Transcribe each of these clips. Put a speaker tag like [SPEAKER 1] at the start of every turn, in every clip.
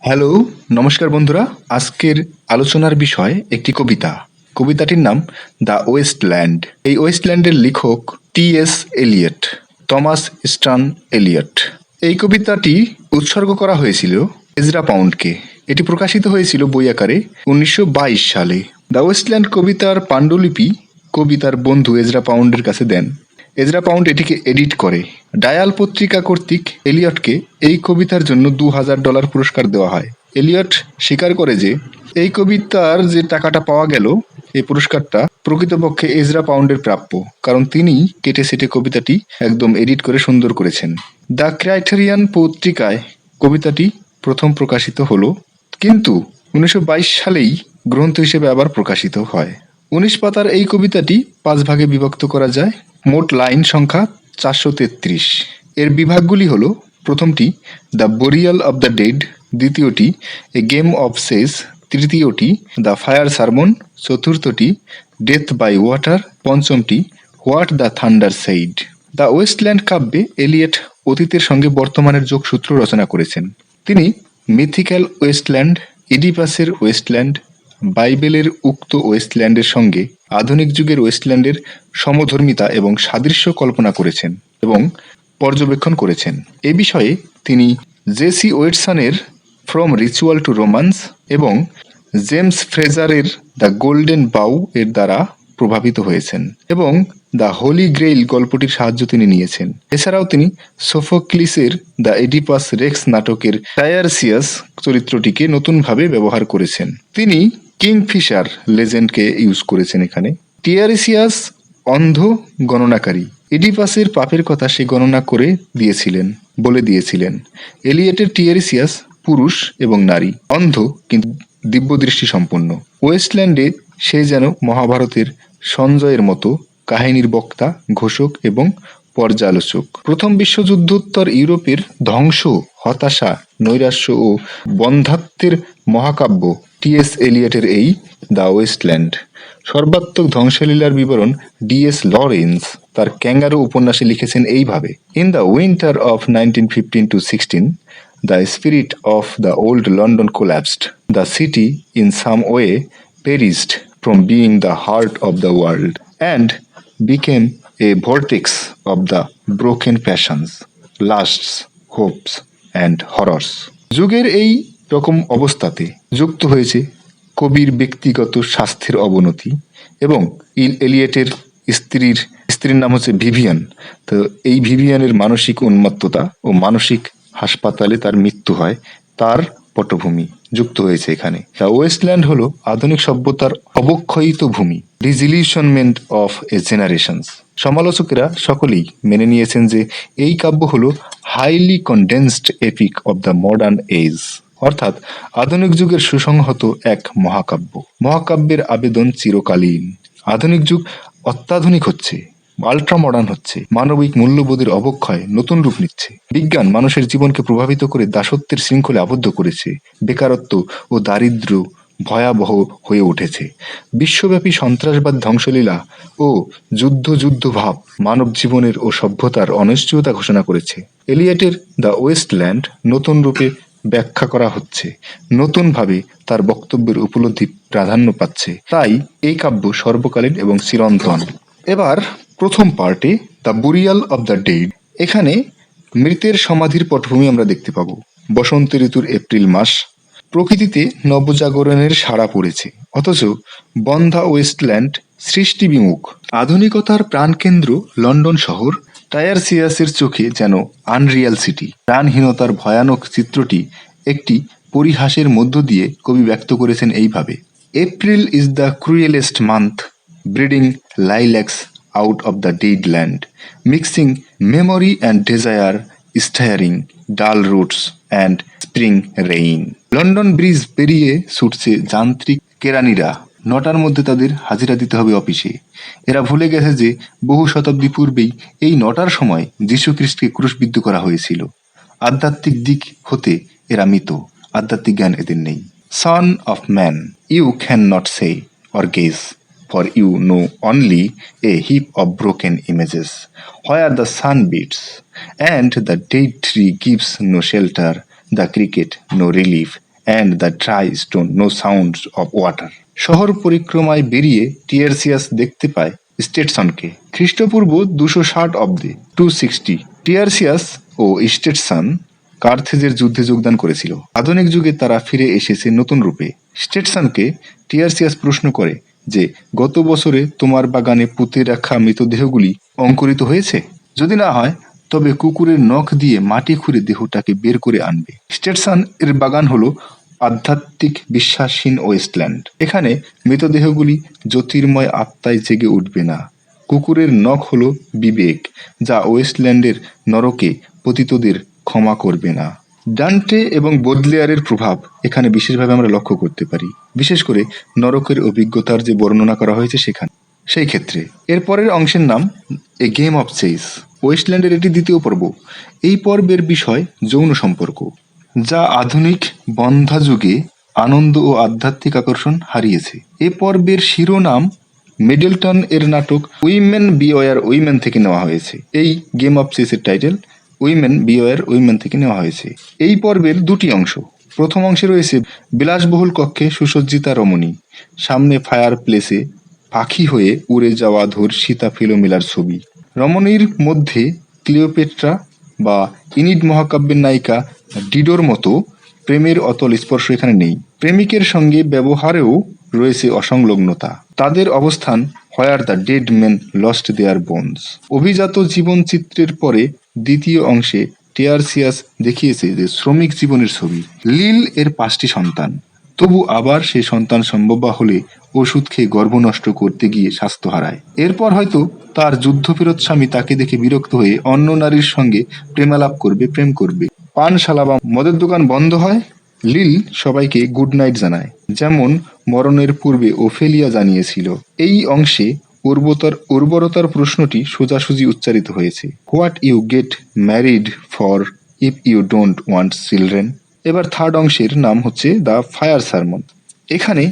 [SPEAKER 1] Hello, নমস্কার বন্ধুরা। আজকের আলোচনার বিষয় একটি কবিতা। কবিতাটির নাম দ্য ওয়েস্টল্যান্ড। এই ওয়েস্টল্যান্ডের লেখক টি.এস. এলিয়ট, থমাস স্টান এলিয়ট। এই কবিতাটি উৎসর্গ করা হয়েছিল এজরা পাউন্ডকে। এটি প্রকাশিত হয়েছিল বই আকারে 1922 সালে। দ্য ওয়েস্টল্যান্ড কবিতার পাণ্ডুলিপি কবিতার বন্ধু এজরা পাউন্ডের কাছে দেন। এজরা পাউন্ড এটিকে এডিট করে। ডায়াল পত্রিকা কর্তৃক এলিয়টকে এই কবিতার জন্য $2000 পুরস্কার দেওয়া হয়। এলিয়ট স্বীকার করে যে এই কবিতার যে টাকাটা পাওয়া গেল, এই পুরস্কারটা প্রকৃতপক্ষে এজরা পাউন্ডের প্রাপ্য, কারণ তিনি কেটে সেটে কবিতাটি একদম এডিট করে সুন্দর করেছেন। দ্য ক্রাইটেরিয়ান পত্রিকায় কবিতাটি প্রথম প্রকাশিত হলো, কিন্তু 1922 সালেই গ্রন্থ হিসেবে আবার প্রকাশিত হয়। 19 পাতার এই কবিতাটি 5 ভাগে বিভক্ত করা যায়। মোট লাইন সংখ্যা 433। এর বিভাগগুলি হলো: প্রথমটি the burial of the dead, দ্বিতীয়টি এ গেম অফ সেস, তৃতীয়টি দ্য ফায়ার সারমন, চতুর্থটি ডেথ বাই ওয়াটার, পঞ্চমটি what the thunder said. The wasteland কাব্যে এলিয়ট অতীতের সঙ্গে বর্তমানের যোগসূত্র রচনা করেছেন। তিনি মিথিক্যাল ওয়েস্টল্যান্ড, ইডিপাসের ওয়েস্টল্যান্ড, বাইবেলের উক্ত ওয়েস্টল্যান্ডের সঙ্গে আধুনিক যুগের ওয়েস্টল্যান্ডের সমধর্মিতা এবং সাদৃশ্য কল্পনা করেছেন এবং পর্যবেক্ষণ করেছেন। এ বিষয়ে তিনি জেসি ওয়েটসনের ফ্রম রিচুয়াল টু রোমান্স এবং জেমস ফ্রেজারের দ্য গোল্ডেন বাউ এর দ্বারা প্রভাবিত হয়েছেন এবং দ্য হোলি গ্রেইল গল্পটির সাহায্য তিনি নিয়েছেন। এছাড়াও তিনি সোফোক্লিসের দ্য এডিপাস রেক্স নাটকের টায়ারসিয়াস চরিত্রটিকে নতুনভাবে ব্যবহার করেছেন। তিনি কিংফিশার লেজেন্ডকে ইউজ করেছেন এখানে। টিয়ারিসিয়াস অন্ধ গণনাকারী, এডিপাসের পাপের কথা সে গণনা করে বলে দিয়েছিলেন। এলিয়টের টিয়ারিসিয়াস পুরুষ এবং নারী, অন্ধ কিন্তু দিব্যদৃষ্টি সম্পন্ন। ওয়েস্টল্যান্ডে সে যেন মহাভারতের সঞ্জয়ের মতো কাহিনীর বক্তা, ঘোষক এবং পর্যালোচক। প্রথম বিশ্বযুদ্ধোত্তর ইউরোপের ধ্বংস, হতাশা, নৈরাশ্য ও বন্ধ্যাত্বের মহাকাব্য টি.এস. এলিয়টের এই দ্য ওয়েস্টল্যান্ড। সর্বাত্মক ধ্বংসলীলার বিবরণ ডি.এস. লরেন্স তার ক্যাঙ্গারু উপন্যাসে লিখেছেন এইভাবে: in the winter of 1915-16 the spirit of the old London collapsed. The city in some way perished from being the heart of the world and became a vortex of the broken passions, lusts, hopes and horrors. যুগের এই রকম অবস্থাতে যুক্ত হয়েছে কবির ব্যক্তিগত স্বাস্থ্যের অবনতি এবং এলিয়টের স্ত্রীর নাম হচ্ছে ভিভিয়ান। তো এই ভিভিয়ানের মানসিক উন্মত্ততা ও মানসিক হাসপাতালে তার মৃত্যু হয়, তার পটভূমি যুক্ত হয়েছে এখানে। দ্য ওয়েস্টল্যান্ড হলো আধুনিক সভ্যতার অবক্ষয়িত ভূমি, ডিসইলিউশনমেন্ট অফ এ জেনারেশনস। সমালোচকেরা সকলেই মেনে নিয়েছেন যে এই কাব্য হলো highly condensed epic of the modern age, অর্থাৎ আধুনিক যুগের সুসংহত এক মহাকাব্য। মহাকাব্যের আবেদন চিরকালীন। আধুনিক যুগ অত্যাধুনিক হচ্ছে, আল্ট্রা মডার্ন হচ্ছে, মানবিক মূল্যবোধের অবক্ষয় নতুন রূপ নিচ্ছে। বিজ্ঞান মানুষের জীবনকে প্রভাবিত করে দাসত্বের শৃঙ্খলে আবদ্ধ করেছে। বেকারত্ব ও দারিদ্র্য ভয়াবহ হয়ে উঠেছে। বিশ্বব্যাপী সন্ত্রাসবাদ, ধ্বংসলীলা ও যুদ্ধভাব মানব জীবনের ও সভ্যতার অনিশ্চয়তা ঘোষণা করেছে। এলিয়টের দ্য ওয়েস্টল্যান্ড নতুন রূপে ব্যাখ্যা করা হচ্ছে, নতুনভাবে তার বক্তব্যের উপলব্ধি প্রাধান্য পাচ্ছে। তাই এই কাব্য সর্বকালীন এবং চিরন্তন। এবার প্রথম পার্টে the burial of the dead. এখানে মৃতের সমাধির পটভূমি আমরা দেখতে পাবো। বসন্ত ঋতুর এপ্রিল মাস, প্রকৃতিতে নবজাগরণের সাড়া পড়েছে, অথচ বন্ধা ওয়েস্টল্যান্ড সৃষ্টি বিমুখ। আধুনিকতার প্রাণকেন্দ্র লন্ডন শহর টায়ারসিয়াসের চোখে যেন আনরিয়াল সিটি। প্রাণহীনতার ভয়ানক চিত্রটি একটি পরিহাসের মধ্য দিয়ে কবি ব্যক্ত করেছেন এইভাবে: April is the cruellest month, breeding lilacs out of the dead land, mixing memory and desire, stirring dull roots and spring rain. London bridge পেরিয়ে ছুটছে যান্ত্রিক কেরানিরা। 9টার মধ্যে তাদের হাজিরা দিতে হবে অফিসে। এরা ভুলে গেছে যে বহু শতাব্দী পূর্বেই এই 9টার সময় যীশু খ্রিস্টকে ক্রুশবিদ্ধ করা হয়েছিল। আধ্যাত্মিক দিক হতে এরা মৃত, আধ্যাত্মিক জ্ঞান এদের নেই। Son of man, you can not say or gaze, for you know only a heap of broken images, where the sun beats, and the dead tree gives no shelter, the cricket no relief, and the dry stone, no sounds of water. শহর পরিক্রমায় বেরিয়ে টিয়ারসিয়াস দেখতে পায় স্টেটসনকে। খ্রিস্টপূর্ব 260 অব্দে 260 টিয়ারসিয়াস ও স্টেটসন কার্থেজের যুদ্ধে যোগদান করেছিল। আধুনিক যুগে তারা ফিরে এসেছে নতুন রূপে। স্টেটসনকে টিয়ারসিয়াস প্রশ্ন করে যে গত বছরে তোমার বাগানে পুঁতে রাখা মৃতদেহগুলি অঙ্কুরিত হয়েছে? যদি না হয় তবে কুকুরের নখ দিয়ে মাটি খুঁড়ে দেহটাকে বের করে আনবে। স্টেটসন এর বাগান হলো আধ্যাত্মিক বিশ্বাসহীন ওয়েস্টল্যান্ড। এখানে মৃতদেহগুলি জ্যোতির্ময় আত্মায় জেগে উঠবে না। কুকুরের নখ হলো বিবেক, যা ওয়েস্টল্যান্ডের নরকে পতিতদের ক্ষমা করবে না। ডান্টে এবং বোদলেয়ারের প্রভাব এখানে বিশেষভাবে আমরা লক্ষ্য করতে পারি, বিশেষ করে নরকের অভিজ্ঞতার যে বর্ণনা করা হয়েছে সেখানে। সেই ক্ষেত্রে এর পরের অংশের নাম এ গেম অফ চেস। ওয়েস্টল্যান্ডের এটি দ্বিতীয় পর্ব। এই পর্বের বিষয় যৌন সম্পর্ক, যা আধুনিক বন্ধ্যা যুগে আনন্দ ও আধ্যাত্মিক আকর্ষণ হারিয়েছে। এ পর্বের শিরোনাম মিডলটন এর নাটক উইমেন বিওয়ার উইমেন থেকে নেওয়া হয়েছে। এই গেম অফ চেসের টাইটেল উইমেন বিওয়ার উইমেন থেকে নেওয়া হয়েছে। এই পর্বের দুটি অংশ। প্রথম অংশে রয়েছে বিলাসবহুল কক্ষে সুসজ্জিতা রমণী, সামনে ফায়ার প্লেসে পাখি হয়ে উড়ে যাওয়া ধর্ষিতা ফিলোমিলার ছবি। রমণীর মধ্যে ক্লিওপেট্রা বা ইনিড মহাকাব্যের নায়িকা ডিডোর মতো প্রেমের অতল স্পর্শ এখানে নেই। প্রেমিকের সঙ্গে ব্যবহারেও রয়েছে অসংলগ্নতা। তাদের অবস্থান where the dead men lost their bones. অভিজাত জীবন চিত্রের পরে দ্বিতীয় অংশে টিয়ারসিয়াস দেখিয়েছে যে শ্রমিক জীবনের ছবি। লিল এর 5টি সন্তান, তবু আবার সেই সন্তান সম্ভব হলে ওষুধ খেয়ে গর্ভ নষ্ট করতে গিয়ে স্বাস্থ্য হারায়। এরপর হয়তো তার যুদ্ধফেরত স্বামী তাকে দেখে বিরক্ত হয়ে অন্য নারীর সঙ্গে প্রেমালাপ করবে, প্রেম করবে। পানশালা বা মদের দোকান বন্ধ হয়। লিল সবাইকে গুড নাইট জানায়, যেমন মরণের পূর্বে ওফেলিয়া জানিয়েছিল। এই অংশে উর্বরতার প্রশ্নটি সোজাসুজি উচ্চারিত হয়েছে। What you get married for if you don't want children. এবার থার্ড অংশের নাম হচ্ছে দ্য ফায়ার সারমন। এখানে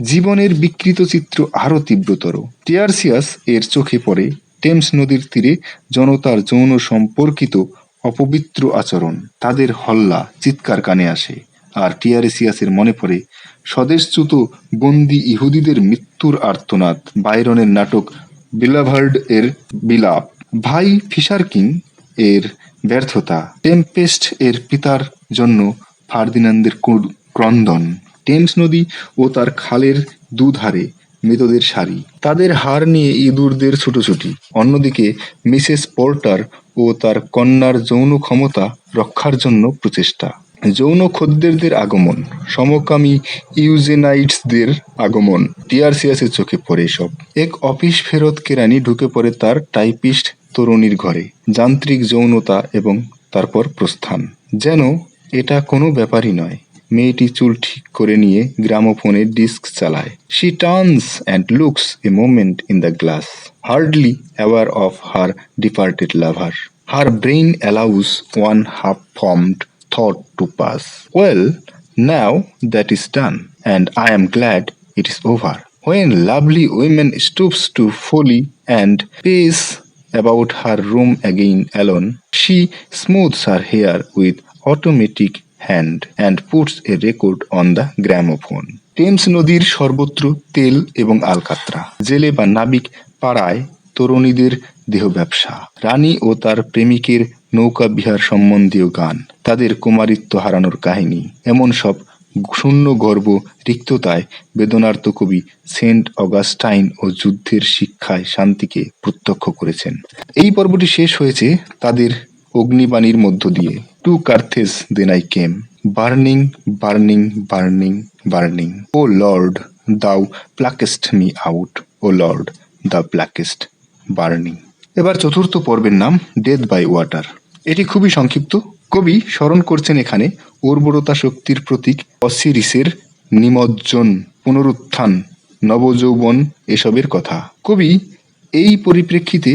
[SPEAKER 1] জীবনের বিকৃত চিত্র আরো তীব্রতর। টিয়ারসিয়াস এর চোখে পড়ে টেমস নদীর তীরে জনতার যৌন সম্পর্কিত অপবিত্র আচরণ। তাদের হল্লা চিৎকার কানে আসে, আর টিয়ারসিয়াসের মনে পড়ে স্বদেশচ্যুত বন্দী ইহুদিদের মৃত্যুর আর্তনাদ। বাইরনের নাটক বিলাভার্ড এর বিলাপ, ভাই ফিশার কিং এর ব্যর্থতা, টেম্পেস্ট এর পিতার জন্য ফার্দিনান্দের ক্রন্দন, টেমস নদী ও তার খালের দুধারে মৃতদের সারি, তাদের হাড় নিয়ে ইঁদুরদের ছুটোছুটি। অন্যদিকে মিসেস পোর্টার ও তার কন্যার যৌন ক্ষমতা রক্ষার জন্য প্রচেষ্টা। যৌন খদ্দেরদের আগমন, সমকামী ইউজেনাইটসদের আগমন। টিয়ারসিয়াসের চোখে পড়ে সব। এক অফিস ফেরত কেরানি ঢুকে পড়ে তার টাইপিস্ট তরুণীর ঘরে। যান্ত্রিক যৌনতা এবং তারপর প্রস্থান। যেন এটা কোনো ব্যাপারই নয়। মেয়েটি চুল ঠিক করে নিয়ে গ্রামোফোনে ডিস্ক চালায়। She turns and looks a moment in the glass, hardly aware of her departed lover. Her brain allows one half-formed thought to pass. Well, now that is done, and I am glad it is over. When lovely woman stoops to folly and pace about her room again alone, she smooths her hair with automatic hand and puts a record on the gramophone. Thames নদীর সর্বত্র তেল এবং আলকাতরা। জেলে বা নাবিক পাড়ায় তরুণীদের দেহ ব্যবসা। রানী ও তার প্রেমিকের নৌকা বিহার সম্বন্ধীয় গান, তাদের কুমারিত্ব হারানোর কাহিনী। এমন সব শূন্য গর্ব রিক্ততায় বেদনার্ত কবি সেন্ট অগাস্টাইন ও যুদ্ধের শিক্ষায় শান্তিকে প্রত্যক্ষ করেছেন। এই পর্বটি শেষ হয়েছে তাদের অগ্নিবাণীর মধ্য দিয়ে। To Carthage then I came, burning burning burning burning, O Lord thou pluckest me out, O Lord thou pluckest burning. এবার চতুর্থ পর্বের নাম ডেথ বাই ওয়াটার। এটি খুবই সংক্ষিপ্ত। কবি স্মরণ করছেন এখানে উর্বরতা শক্তির প্রতীক অসিরিসের নিমজ্জন, পুনরুত্থান, নবযৌবন এসবের কথা। কবি এই পরিপ্রেক্ষিতে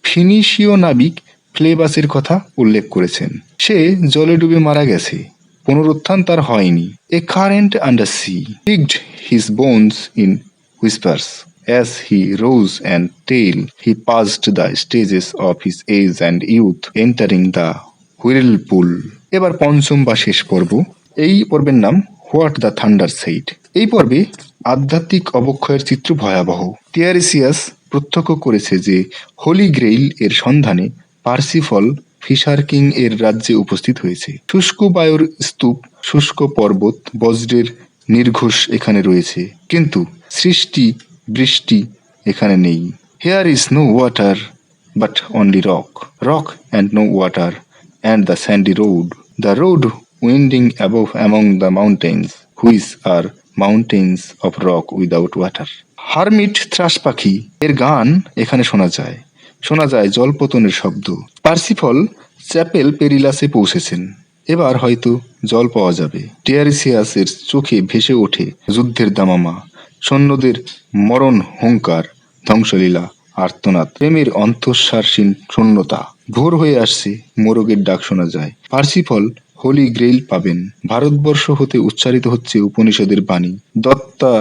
[SPEAKER 1] ফিনিশীয় নাবিক ফ্লেবাসের কথা উল্লেখ করেছেন। সে জলে ডুবে মারা গেছে, পুনরুত্থান তার হয়নি। A current under sea picked his bones in whispers. As he rose and tail, he passed the stages of his age and youth, entering the whirlpool. এবার পঞ্চম বা শেষ পর্ব। এই পর্বের নাম হোয়াট দ্য থান্ডার সেইড। এই পর্বে আধ্যাত্মিক অবক্ষয়ের চিত্র ভয়াবহ। টিয়ারিসিয়াস প্রত্যক্ষ করেছে যে হোলি গ্রেইল এর সন্ধানে পার্সিফল ফিশার কিং এর রাজ্যে উপস্থিত হয়েছে। শুষ্ক বায়ুর স্তূপ, শুষ্ক পর্বত, বজ্রের নির্ঘোষ এখানে রয়েছে, কিন্তু সৃষ্টি বৃষ্টি এখানে নেই। Here is no water but only rock, rock and no water, and the sandy road, the road winding above among the mountains, which are mountains of rock without water. Hermit thrush পাখি এর গান এখানে শোনা যায় জলপতনের শব্দ। পার্সিফল chapel পেরিলাসে পৌঁছেছেন, এবার হয়তো জল পাওয়া যাবে। টিয়ারিসিয়াসের চোখে ভেসে ওঠে যুদ্ধের দামামা, সৈন্যদের মরণ হুঙ্কার, ধ্বংসলীলা, আর্তনাদ, প্রেমের অন্তঃসারহীন শূন্যতা। ভোর হয়ে আসছে, মোরগের ডাক শোনা যায়। পার্সিফল হোলি গ্রেইল পাবেন। ভারতবর্ষ হতে উচ্চারিত হচ্ছে উপনিষদের বাণী, দত্তা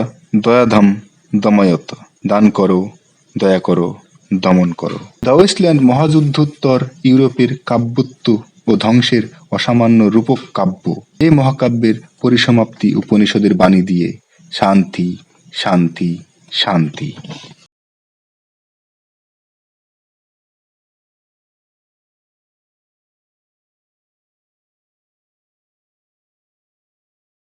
[SPEAKER 1] দয়াধাম দমায়ত, দান করো, দয়া করো, দমন করো। দ্য ওয়েস্টল্যান্ড মহাযুদ্ধোত্তর ইউরোপের কাব্যত্ব ও ধ্বংসের অসামান্য রূপক কাব্য। এই মহাকাব্যের পরিসমাপ্তি উপনিষদের বাণী দিয়ে, শান্তি শান্তি শান্তি।